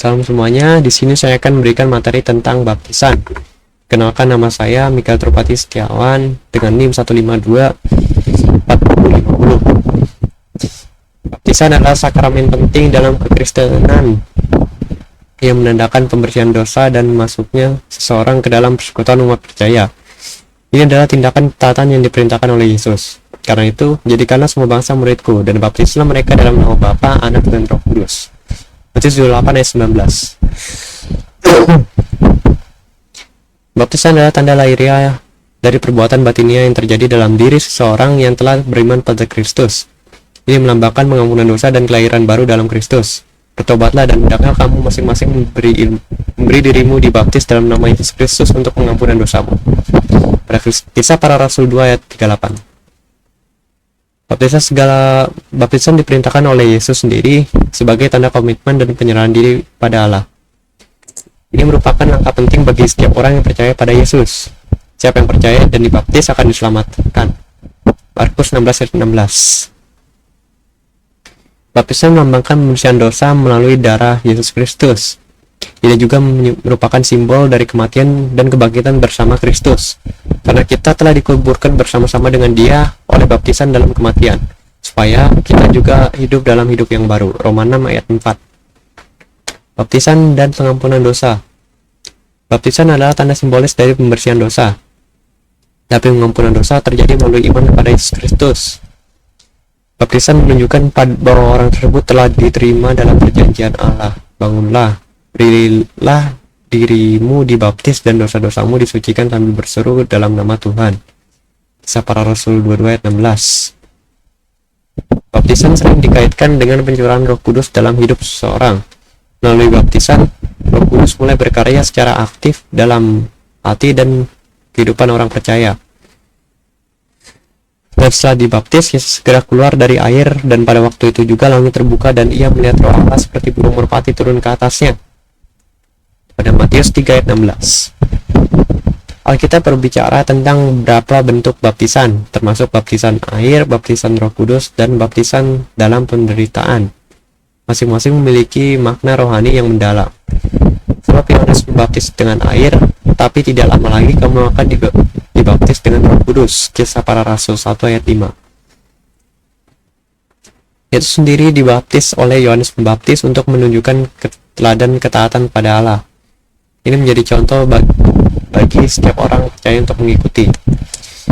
Salam semuanya, di sini saya akan memberikan materi tentang baptisan. Kenalkan, nama saya Mikael Trupati Setiawan dengan NIM 1524050. Baptisan adalah sakramen penting dalam kekristenan yang menandakan pembersihan dosa dan masuknya seseorang ke dalam persekutuan umat percaya. Ini adalah tindakan taatan yang diperintahkan oleh Yesus. Karena itu, jadikanlah semua bangsa muridku, dan baptislah mereka dalam nama Bapa, Anak, dan Roh Kudus. Matius 28 ayat 19. Baptisan adalah tanda lahiriah dari perbuatan batinia yang terjadi dalam diri seseorang yang telah beriman pada Kristus. Ini melambangkan pengampunan dosa dan kelahiran baru dalam Kristus. Bertobatlah dan hendaklah kamu masing-masing memberi dirimu dibaptis dalam nama Yesus Kristus untuk pengampunan dosamu. Pada Kisah Para Rasul 2 ayat 38. Baptisan diperintahkan oleh Yesus sendiri sebagai tanda komitmen dan penyerahan diri pada Allah. Ini merupakan langkah penting bagi setiap orang yang percaya pada Yesus. Siapa yang percaya dan dibaptis akan diselamatkan. Markus 16 ayat 16. Baptisan melambangkan pembersihan dosa melalui darah Yesus Kristus. Ini juga merupakan simbol dari kematian dan kebangkitan bersama Kristus. Karena kita telah dikuburkan bersama-sama dengan Dia oleh baptisan dalam kematian, supaya kita juga hidup dalam hidup yang baru. Roma 6 ayat 4. Baptisan dan pengampunan dosa. Baptisan adalah tanda simbolis dari pembersihan dosa. Tapi pengampunan dosa terjadi melalui iman kepada Yesus Kristus. Baptisan menunjukkan bahwa orang tersebut telah diterima dalam perjanjian Allah. Bangunlah, berilah dirimu dibaptis dan dosa-dosamu disucikan sambil berseru dalam nama Tuhan. Kisah Para Rasul 22 ayat 16. Baptisan sering dikaitkan dengan pencurahan Roh Kudus dalam hidup seseorang. Melalui baptisan, Roh Kudus mulai berkarya secara aktif dalam hati dan kehidupan orang percaya. Dan setelah dibaptis, Yesus segera keluar dari air, dan pada waktu itu juga langit terbuka dan ia melihat Roh Allah seperti burung merpati turun ke atasnya. Pada Matius 3 ayat 16. Alkitab berbicara tentang beberapa bentuk baptisan, termasuk baptisan air, baptisan Roh Kudus, dan baptisan dalam penderitaan. Masing-masing memiliki makna rohani yang mendalam. Sebab Yohanes membaptis dengan air, tapi tidak lama lagi kamu akan dibaptis dengan Roh Kudus. Kisah Para Rasul 1 ayat 5. Yesus sendiri dibaptis oleh Yohanes Pembaptis untuk menunjukkan teladan ketaatan pada Allah. Ini menjadi contoh bagi setiap orang percaya untuk mengikuti.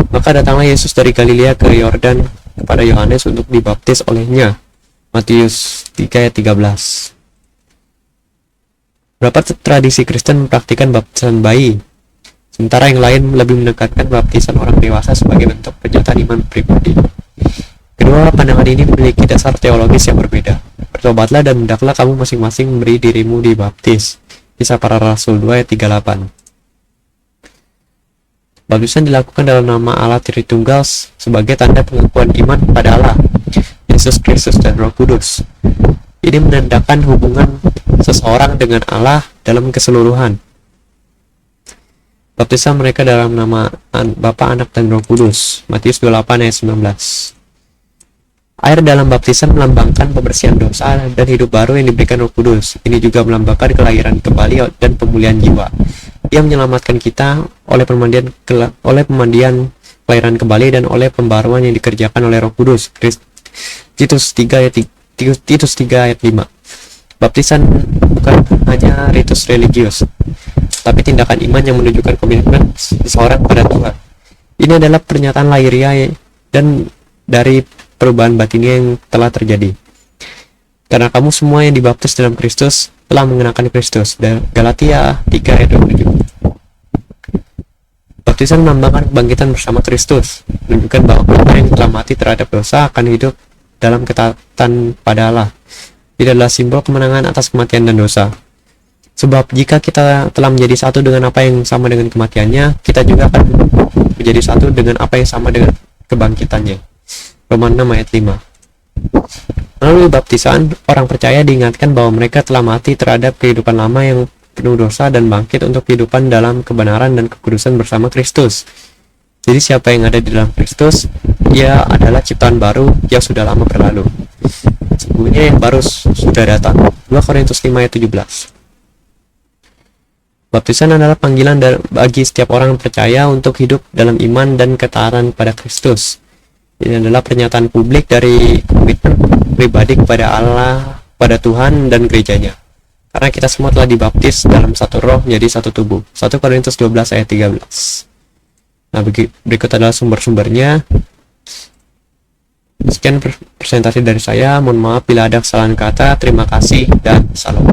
Maka datanglah Yesus dari Galilea ke Yordan kepada Yohanes untuk dibaptis olehnya. Matius 3 ayat 13. Beberapa tradisi Kristen mempraktikkan baptisan bayi, sementara yang lain lebih mendekatkan baptisan orang dewasa sebagai bentuk pernyataan iman pribadi. Kedua pandangan ini memiliki dasar teologis yang berbeda. Bertobatlah dan hendaklah kamu masing-masing memberi dirimu dibaptis. Kisah Para Rasul 2 ayat 38. Baptisan dilakukan dalam nama Allah Tritunggal sebagai tanda pengakuan iman pada Allah, Yesus Kristus, dan Roh Kudus. Ini menandakan hubungan seseorang dengan Allah dalam keseluruhan. Baptisan mereka dalam nama Bapa, Anak, dan Roh Kudus. Matius 28 ayat 19. Air dalam baptisan melambangkan pembersihan dosa dan hidup baru yang diberikan Roh Kudus. Ini juga melambangkan kelahiran kembali dan pemulihan jiwa. Ia menyelamatkan kita oleh pemandian kelahiran kembali dan oleh pembaruan yang dikerjakan oleh Roh Kudus. Titus 3 ayat 5. Baptisan bukan hanya ritus religius, tapi tindakan iman yang menunjukkan komitmen seseorang pada Tuhan. Ini adalah pernyataan lahiriah dan dari perubahan batinnya yang telah terjadi. Karena kamu semua yang dibaptis dalam Kristus telah mengenakan Kristus. Galatia 3 ayat 27. Baptisan melambangkan kebangkitan bersama Kristus, menunjukkan bahwa kita yang telah mati terhadap dosa akan hidup dalam ketaatan pada Allah. Ini adalah simbol kemenangan atas kematian dan dosa. Sebab jika kita telah menjadi satu dengan apa yang sama dengan kematiannya, kita juga akan menjadi satu dengan apa yang sama dengan kebangkitannya. Roma 6 ayat 5. Melalui baptisan, orang percaya diingatkan bahwa mereka telah mati terhadap kehidupan lama yang penuh dosa dan bangkit untuk kehidupan dalam kebenaran dan kekudusan bersama Kristus. Jadi siapa yang ada di dalam Kristus, ia adalah ciptaan baru yang sudah lama berlalu. Sesungguhnya yang baru sudah datang. 2 Korintus 5 ayat 17. Baptisan adalah panggilan bagi setiap orang yang percaya untuk hidup dalam iman dan ketaatan pada Kristus. Ini adalah pernyataan publik dari komitmen pribadi kepada Allah, pada Tuhan dan gerejanya. Karena kita semua telah dibaptis dalam satu roh menjadi satu tubuh. 1 Korintus 12 ayat 13. Nah, berikut adalah sumber-sumbernya. Sekian presentasi dari saya. Mohon maaf bila ada kesalahan kata. Terima kasih dan salam.